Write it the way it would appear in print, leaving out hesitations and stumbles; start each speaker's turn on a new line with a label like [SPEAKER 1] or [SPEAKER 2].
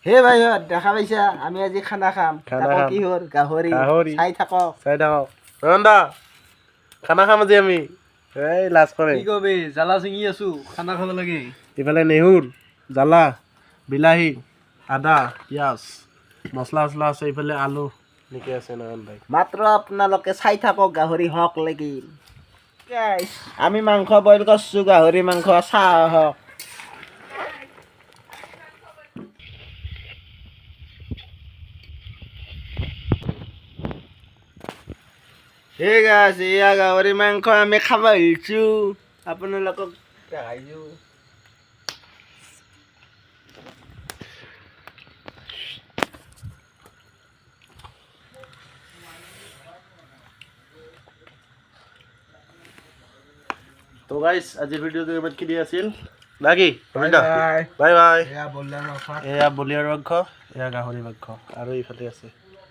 [SPEAKER 1] হে ভাই দেখা পাইছা আমি আজি খানা খাম কিহৰ গাহৰি চাই থাকক
[SPEAKER 2] ৰন্দা খানা খাম আজি আমি এই লাজ কৰে
[SPEAKER 3] কি কবি জ্বালা চিঙি আছো খানা খাব লাগে
[SPEAKER 2] ইফালে নেহুৰ জ্বালা বিলাহী আদা পিঁয়াজ মছলা চছলা আছে ইফালে আলু এনেকৈ আছে নয়ন ভাই
[SPEAKER 1] মাত্ৰ আপোনালোকে চাই থাকক গাহৰি হওক লাগি আমি মাংস বইল কৰিছোঁ গাহৰি মাংস চাহ হওক হে গাছ এয়া গাহৰি মাংস আমি খাব আহিছোঁ আপোনালোকক দেখাইছোঁ
[SPEAKER 2] তো গাইস আজিৰ ভিডিঅ'টো ইমান কি আছিল নাকি বাই বাই
[SPEAKER 1] এয়া বলিয়াৰ মাংস
[SPEAKER 2] এয়া বলিয়াৰ মাংস এয়া গাহৰি মাংস আৰু ইফালে আছে